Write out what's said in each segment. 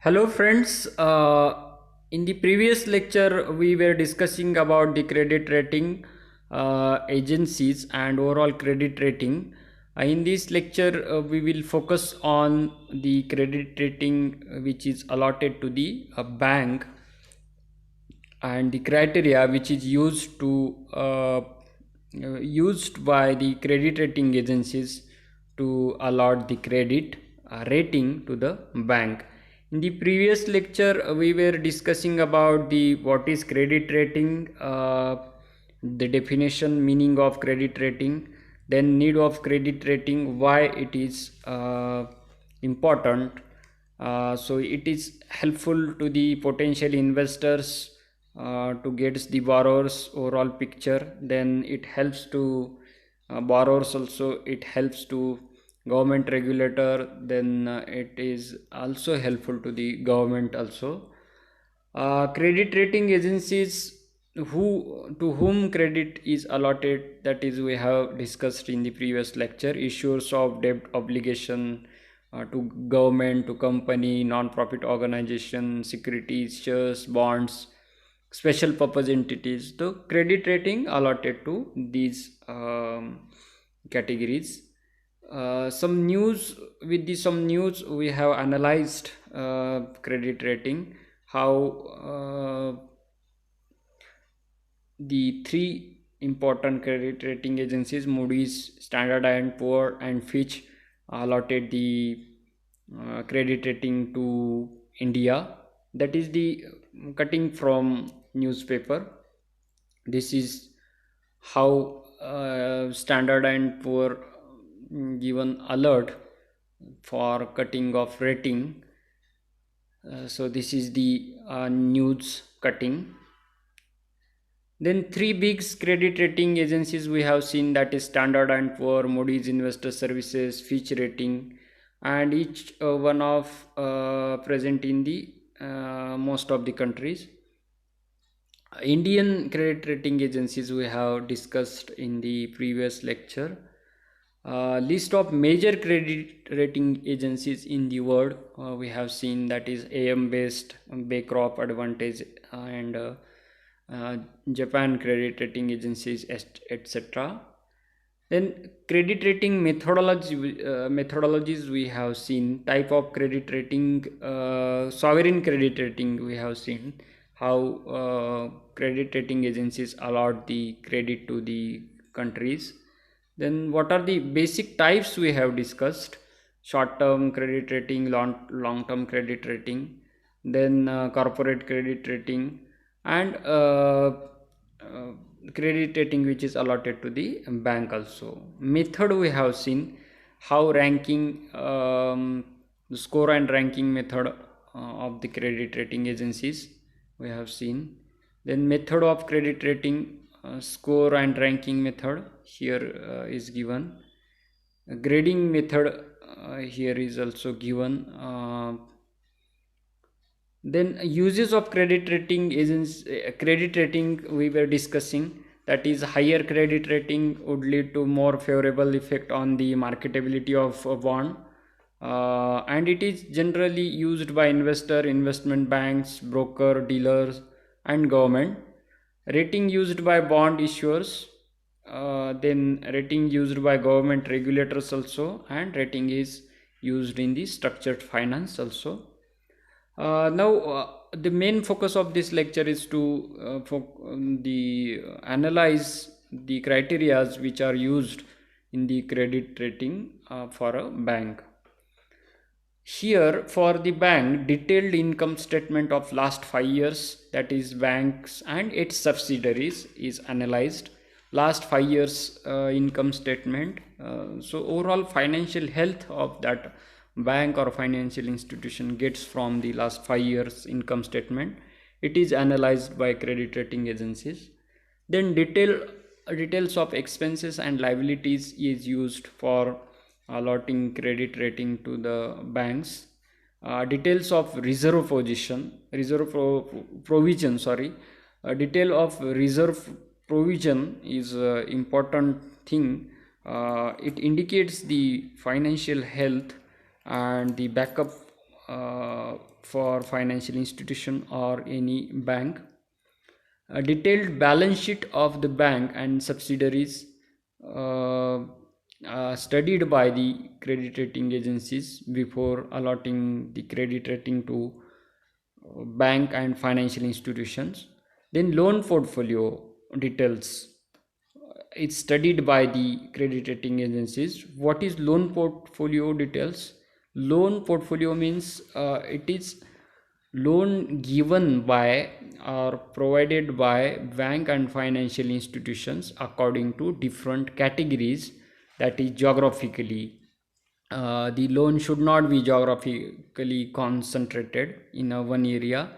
Hello friends, in the previous lecture we were discussing about the credit rating agencies and overall credit rating. In this lecture we will focus on the credit rating which is allotted to the bank and the criteria which is used by the credit rating agencies to allot the credit rating to the bank. In the previous lecture we were discussing about the what is credit rating, the definition, meaning of credit rating, then need of credit rating, why it is important. So it is helpful to the potential investors to get the borrowers overall picture. Then it helps to borrowers also, it helps to government regulator, then it is also helpful to the government also. Credit rating agencies, who to whom credit is allotted, that is we have discussed in the previous lecture. Issuers of debt obligation to government, to company, non-profit organization, securities, shares, bonds, special purpose entities. The credit rating allotted to these categories. Some news, some news we have analyzed credit rating, how the three important credit rating agencies, Moody's, Standard and Poor, and Fitch, allotted the credit rating to India. That is the cutting from newspaper. This is how Standard and Poor given alert for cutting of rating. So this is the news cutting. Then three big credit rating agencies we have seen, that is Standard and Poor, Moody's Investor Services, Fitch Rating, and each one of present in the most of the countries. Indian credit rating agencies we have discussed in the previous lecture. List of major credit rating agencies in the world we have seen, that is AM Best, Baycroft, Advantage, and Japan credit rating agencies, etc. Then credit rating methodologies we have seen. Type of credit rating, sovereign credit rating we have seen, how credit rating agencies allot the credit to the countries. Then what are the basic types we have discussed: short term credit rating, long term credit rating, then corporate credit rating, and credit rating which is allotted to the bank also. Method we have seen, how ranking, the score and ranking method of the credit rating agencies we have seen. Then method of credit rating, score and ranking method here is given. Grading method here is also given. Then uses of credit rating agents, credit rating we were discussing, that is higher credit rating would lead to more favorable effect on the marketability of a bond, and it is generally used by investor, investment banks, broker, dealers, and government. Rating used by bond issuers, then rating used by government regulators also, and rating is used in the structured finance also. Now the main focus of this lecture is to analyze the criterias which are used in the credit rating for a bank. Here for the bank, detailed income statement of last 5 years, that is banks and its subsidiaries, is analyzed. Last 5 years income statement, so overall financial health of that bank or financial institution gets from the last 5 years income statement. It is analyzed by credit rating agencies. Then details of expenses and liabilities is used for allotting credit rating to the banks. Details of reserve provision, sorry. Detail of reserve provision is important thing. It indicates the financial health and the backup for financial institution or any bank. A detailed balance sheet of the bank and subsidiaries uh, studied by the credit rating agencies before allotting the credit rating to bank and financial institutions. Then loan portfolio details, it's studied by the credit rating agencies. What is loan portfolio details? Loan portfolio means it is loan given by or provided by bank and financial institutions according to different categories, that is geographically. The loan should not be geographically concentrated in one area.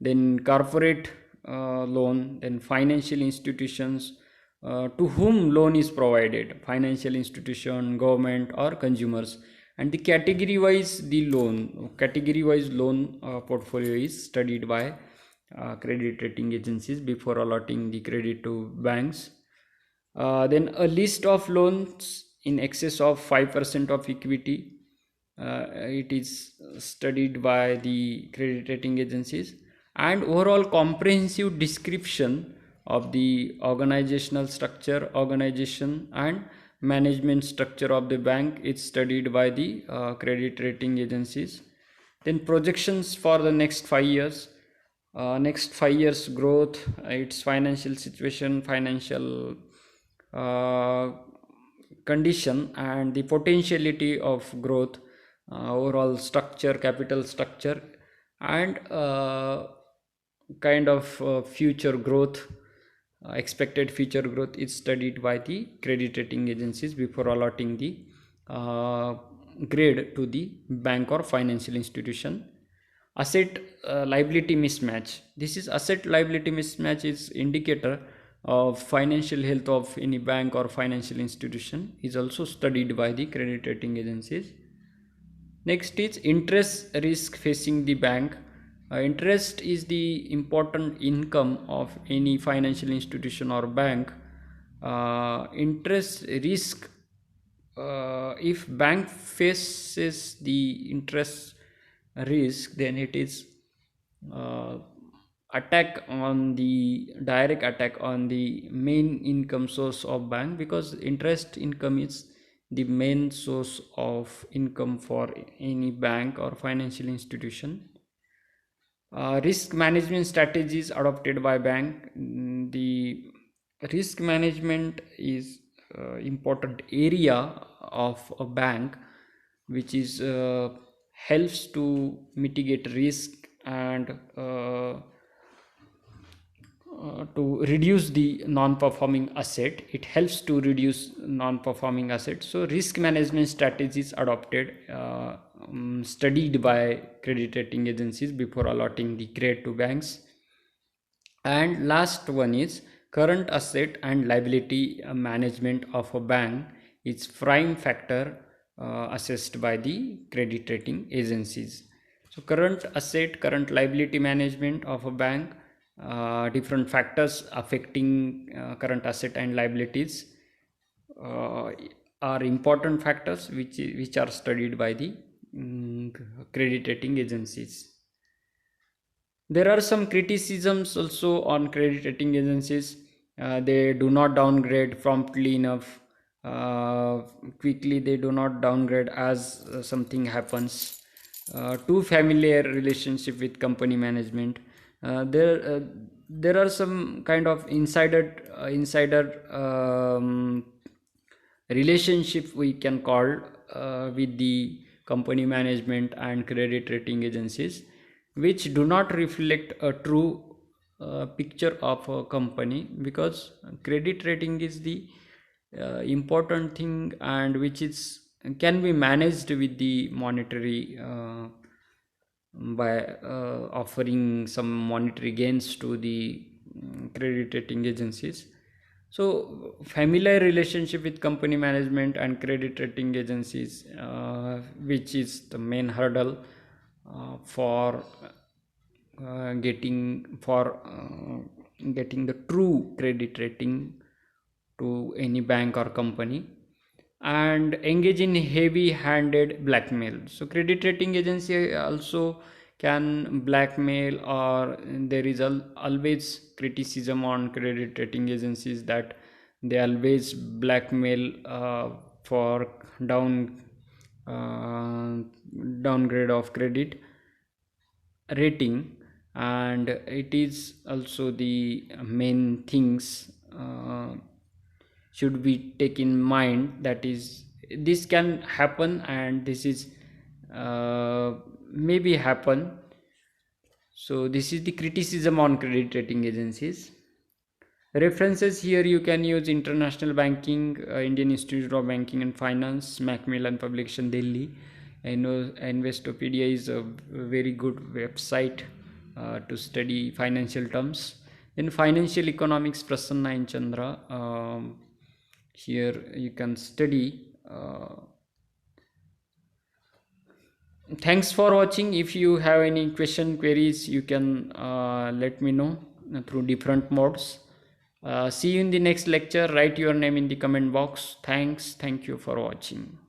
Then corporate loan, then financial institutions, to whom loan is provided, financial institution, government or consumers. And the category wise loan portfolio is studied by credit rating agencies before allotting the credit to banks. Then a list of loans in excess of 5% of equity, it is studied by the credit rating agencies. And overall comprehensive description of the organizational structure, organization and management structure of the bank is studied by the credit rating agencies. Then projections for the next 5 years, next 5 years growth, its financial situation, financial uh, condition and the potentiality of growth, overall structure, capital structure and kind of future growth, expected future growth is studied by the credit rating agencies before allotting the uh, grade to the bank or financial institution. Asset liability mismatch, this is asset liability mismatch is indicator of financial health of any bank or financial institution, is also studied by the credit rating agencies. Next is interest risk facing the bank. Interest is the important income of any financial institution or bank. Interest risk, if bank faces the interest risk, then it is uh, attack on the direct attack on the main income source of bank, because interest income is the main source of income for any bank or financial institution. Risk management strategies adopted by bank. The risk management is important area of a bank, which is helps to mitigate risk and to reduce the non-performing asset. It helps to reduce non-performing assets. So risk management strategies adopted, studied by credit rating agencies before allotting the grade to banks. And last one is current asset and liability management of a bank is prime factor assessed by the credit rating agencies. So current asset, current liability management of a bank, different factors affecting current asset and liabilities uh, are important factors which are studied by the credit rating agencies. There are some criticisms also on credit rating agencies. They do not downgrade promptly enough, uh, quickly they do not downgrade as something happens. Too familiar relationship with company management. There are some kind of insider relationship we can call with the company management and credit rating agencies, which do not reflect a true picture of a company, because credit rating is the important thing and which is can be managed with the monetary by offering some monetary gains to the credit rating agencies. So familiar relationship with company management and credit rating agencies, which is the main hurdle for getting the true credit rating to any bank or company. and engage in heavy handed blackmail. So credit rating agency also can blackmail, or there is always criticism on credit rating agencies that they always blackmail for down uh, downgrade of credit rating. And it is also the main things should be take in mind, that is this can happen, and this is maybe happen. So this is the criticism on credit rating agencies. References here you can use International Banking, Indian Institute of Banking and Finance, Macmillan Publication, Delhi. I know Investopedia is a very good website to study financial terms. In financial economics, Prasanna and Chandra. Here you can study. Thanks for watching. If you have any queries, you can let me know through different modes. See you in the next lecture. Write your name in the comment box. Thank you for watching.